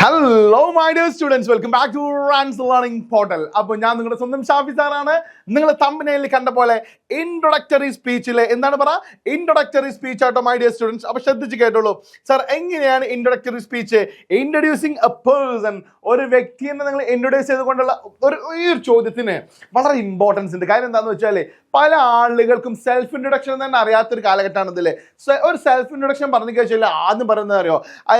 Hello my dear students, welcome back to Rans learning portal. അപ്പോൾ ഞാൻ നിങ്ങളുടെ സ്വന്തം ഷാഫി സാറാണ്. നിങ്ങൾ തമ്പനയിൽ കണ്ട പോലെ ഇൻട്രൊഡക്ടറി സ്പീച്ചിലെ എന്താണ് ഇൻട്രൊഡക്ടറി സ്പീച്ച് ആട്ടോ മൈ ഡിയർ സ്റ്റുഡൻസ്. അപ്പോൾ ശ്രദ്ധിച്ച് കേട്ടോളൂ. സാർ, എങ്ങനെയാണ് introductory speech? Introducing A person, ഒരു വ്യക്തിയെ നിങ്ങൾ ഇൻട്രൊഡ്യൂസ് ചെയ്തുകൊണ്ടുള്ള ഈ ഒരു ചോദ്യത്തിന് വളരെ ഇമ്പോർട്ടൻസ് ഉണ്ട്. കാര്യം എന്താണെന്ന് വെച്ചാൽ പല ആളുകൾക്കും സെൽഫ് ഇൻട്രൊഡക്ഷൻ തന്നെ അറിയാത്തൊരു കാലഘട്ടമാണ് ഇതിൽ. ഒരു സെൽഫ് ഇൻട്രൊഡക്ഷൻ പറഞ്ഞു കഴിച്ചാൽ ആദ്യം പറയുന്നത് അറിയോ? I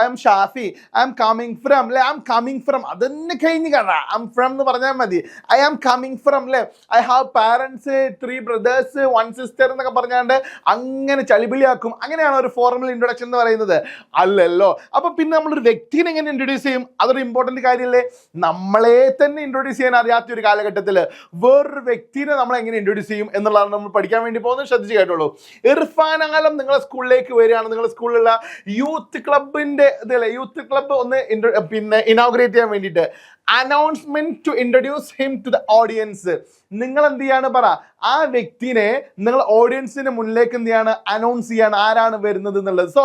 am Shafi, I am coming from, അല്ലെ? ഐ ആം കമ്മിങ് ഫ്രം, അതെന്നെ കഴിഞ്ഞ് കാണാം. ഐ ആം ഫ്രം എന്ന് പറഞ്ഞാൽ മതി. ഐ ആം കമ്മിങ് ഫ്രം, അല്ലെ? I have parents, 3 brothers, 1 sister എന്നൊക്കെ പറഞ്ഞാണ്ട് അങ്ങനെ ചളിപിളിയാക്കും. അങ്ങനെയാണ് ഒരു ഫോർമൽ ഇൻട്രൊഡക്ഷൻ എന്ന് പറയുന്നത്, അല്ലല്ലോ. അപ്പൊ പിന്നെ നമ്മളൊരു വ്യക്തിനെ എങ്ങനെ ഇൻട്രൊഡ്യൂസ് ചെയ്യും? അതൊരു ഇമ്പോർട്ടന്റ് കാര്യമല്ലേ? നമ്മളെ തന്നെ ഇൻട്രൊഡ്യൂസ് ചെയ്യാൻ അറിയാത്ത ഒരു കാലഘട്ടത്തിൽ വേറൊരു വ്യക്തിനെ നമ്മൾ എങ്ങനെ ഇൻട്രൊഡ്യൂസ് ചെയ്യും എന്നുള്ളതാണ് നമ്മൾ പഠിക്കാൻ വേണ്ടി പോകുന്നത്. ശ്രദ്ധിച്ച് കേട്ടോളൂ. ഇർഫാൻ ആലം നിങ്ങളെ സ്കൂളിലേക്ക് വരികയാണ്. നിങ്ങളുടെ സ്കൂളിലുള്ള യൂത്ത് ക്ലബിന്റെ യൂത്ത് ക്ലബ്ബ് ഒന്ന് ഇനോഗ്രേറ്റ് ചെയ്യാൻ വേണ്ടിയിട്ട് announcement to introduce him to the audience. നിങ്ങൾ എന്ത് ചെയ്യാണ് ആ വ്യക്തിനെ നിങ്ങൾ ഓഡിയൻസിന് മുന്നിലേക്ക് എന്ത് ചെയ്യാണ്? അനൗൺസ് ചെയ്യാണ് ആരാണ് വരുന്നത് എന്നുള്ളത്. സോ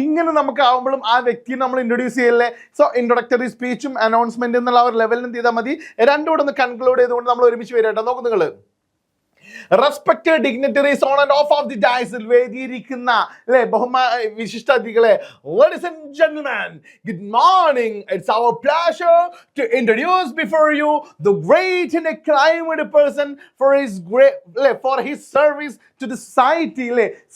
ഇങ്ങനെ നമുക്ക് ആവുമ്പോഴും ആ വ്യക്തിയെ നമ്മൾ ഇൻട്രൊഡ്യൂസ് ചെയ്യല്ലേ. സോ ഇൻട്രൊഡക്ടറി സ്പീച്ചും അനൗൺസ്മെന്റ് എന്നുള്ള ആ ഒരു ലെവലിൽ എന്ത് ചെയ്താൽ മതി? രണ്ടും കൂടെ ഒന്ന് കൺക്ലൂഡ് ചെയ്തുകൊണ്ട് നമ്മൾ ഒരുമിച്ച് വരാട്ടോ. നോക്കൂ നിങ്ങൾ. Respected dignitaries on and off of the dais, വേദിയിരിക്കുന്ന അല്ലെ വിശിഷ്ടാതിഥികളെ, ladies and gentlemen, good morning. It's our pleasure to introduce before you the great and acclaimed person for his service to the society.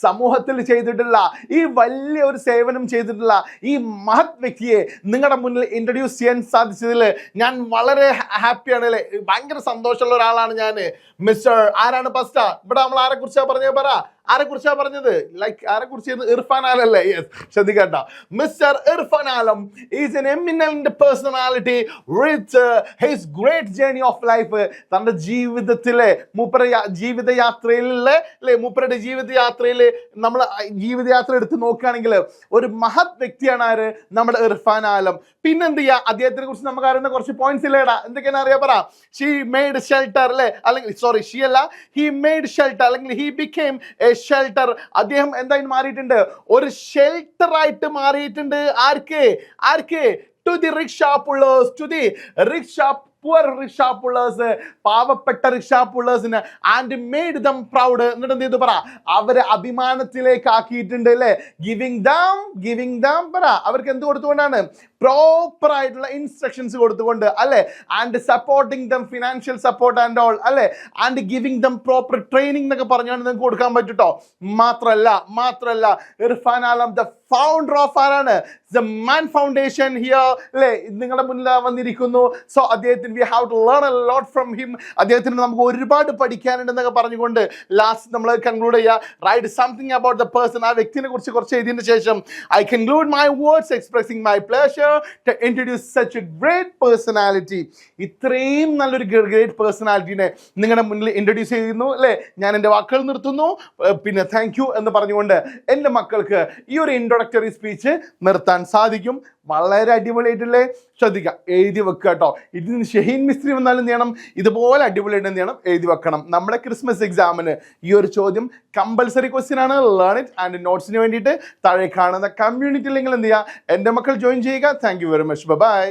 സമൂഹത്തിൽ ചെയ്തിട്ടുള്ള ഈ വലിയ ഒരു സേവനം ചെയ്തിട്ടുള്ള ഈ മഹത് വ്യക്തിയെ നിങ്ങളുടെ മുന്നിൽ ഇൻട്രൊഡ്യൂസ് ചെയ്യാൻ സാധിച്ചതിൽ ഞാൻ വളരെ ഹാപ്പിയാണ്. അല്ലെ, ഭയങ്കര സന്തോഷമുള്ള ഒരാളാണ് ഞാൻ. മിസ്റ്റർ ആരാണ് ഫസ്റ്റ്? ഇവിടെ നമ്മൾ ആരെ കുറിച്ചാ പറഞ്ഞത്? ലൈക്ക് ആരെ കുറിച്ച്? ഇർഫാൻ ആലം അല്ലേ? യെസ്, ശ്രദ്ധിക്കട്ടോ. Mister Irfan Alam is an eminent personality with his great journey of life. തന്റെ ജീവിതത്തിലെ മൂപ്പരുടെ ജീവിതയാത്രയിൽ നമ്മൾ ജീവിതയാത്ര എടുത്ത് നോക്കുകയാണെങ്കിൽ ഒരു മഹത് വ്യക്തിയാണ് ആര്? നമ്മുടെ ഇർഫാൻ ആലം. പിന്നെന്ത് ചെയ്യാ? അദ്ദേഹത്തിനെ കുറിച്ച് നമുക്ക് അറിയുന്ന കുറച്ച് പോയിന്റ്സ് ഇല്ലേടാ. എന്തൊക്കെയാണ് അറിയാ? ഷീ മെയ്ഡ് ഷെൽട്ടർ, അല്ലെ? അല്ലെങ്കിൽ സോറി, ഷീ അല്ല, ഹി മെയ്ഡ് ഷെൽട്ടർ, അല്ലെങ്കിൽ ഹി ബിക്കേം എ ഷെൽട്ടർ. അദ്ദേഹം എന്തായി മാറിയിട്ടുണ്ട്? ഒരു ഷെൽട്ടർ ആയിട്ട് മാറിയിട്ടുണ്ട്. ആർക്ക്? To the rickshaw pullers, to the poor rickshaw pullers, പാവപ്പെട്ട റിക്ഷാ പുള്ളേഴ്സിന്, ആൻഡ് മെയ്ഡ് ദം പ്രൗഡ്. എന്നിട്ട് എന്ത് ചെയ്തു അവരെ അഭിമാനത്തിലേക്ക് ആക്കിയിട്ടുണ്ട്, അല്ലെ? ഗിവിംഗ് ദം അവർക്ക് എന്ത് കൊടുത്തുകൊണ്ടാണ്? പ്രോപ്പർ ആയിട്ടുള്ള ഇൻസ്ട്രക്ഷൻസ് കൊടുത്തുകൊണ്ട്, അല്ലെ? And supporting them, financial support and all, അല്ലെ? And giving them proper training എന്നൊക്കെ പറഞ്ഞുകൊണ്ട് നിങ്ങൾക്ക് കൊടുക്കാൻ പറ്റൂട്ടോ. മാത്രല്ല Irfan Alam the founder of ആരാണ്? ദ മാൻ ഫൗണ്ടേഷൻ ഹിയർ, അല്ലെ? നിങ്ങളുടെ മുന്നിൽ വന്നിരിക്കുന്നു. സോ അദ്ദേഹത്തിന് we have to learn a lot from him. അദ്ദേഹത്തിന് നമുക്ക് ഒരുപാട് പഠിക്കാനുണ്ടെന്നൊക്കെ പറഞ്ഞുകൊണ്ട് ലാസ്റ്റ് നമ്മൾ കൺക്ലൂഡ് ചെയ്യുക. Write something about the person. ആ വ്യക്തിനെ കുറിച്ച് കുറച്ച് എഴുതിയതിന് ശേഷം I conclude my words expressing my pleasure to introduce such a great personality. ഇത്രയും നല്ലൊരു ഗ്രേറ്റ് പേഴ്സണാലിറ്റിനെ നിങ്ങളുടെ മുന്നിൽ ഇൻട്രൊഡ്യൂസ് ചെയ്യുന്നു, അല്ലേ? ഞാൻ എൻ്റെ വാക്കുകൾ നിർത്തുന്നു. പിന്നെ താങ്ക് യു എന്ന് പറഞ്ഞുകൊണ്ട് എൻ്റെ മക്കൾക്ക് ഈ ഒരു ഇൻട്രൊഡക്ടറി സ്പീച്ച് നിർത്താൻ സാധിക്കും. വളരെ അടിപൊളിയായിട്ടില്ലേ? ശ്രദ്ധിക്കുക, എഴുതി വെക്കുക കേട്ടോ. ഇതിന് ഷഹീൻ മിസ്ത്രി വന്നാലും എന്ത് ചെയ്യണം? ഇതുപോലെ അടിപൊളിയായിട്ട് എന്ത് ചെയ്യണം? എഴുതി വെക്കണം. നമ്മുടെ ക്രിസ്മസ് എക്സാമിന് ഈ ഒരു ചോദ്യം കമ്പൽസറി ക്വസ്റ്റ്യൻ ആണ്. ലേൺ ഇറ്റ് ആൻഡ് നോട്ട്സിന് വേണ്ടിയിട്ട് താഴെ കാണുന്ന കമ്മ്യൂണിറ്റി ലിങ്കിൽ എന്ത് ചെയ്യുക? എൻ്റെ മക്കൾ ജോയിൻ ചെയ്യുക. Thank you very much. By.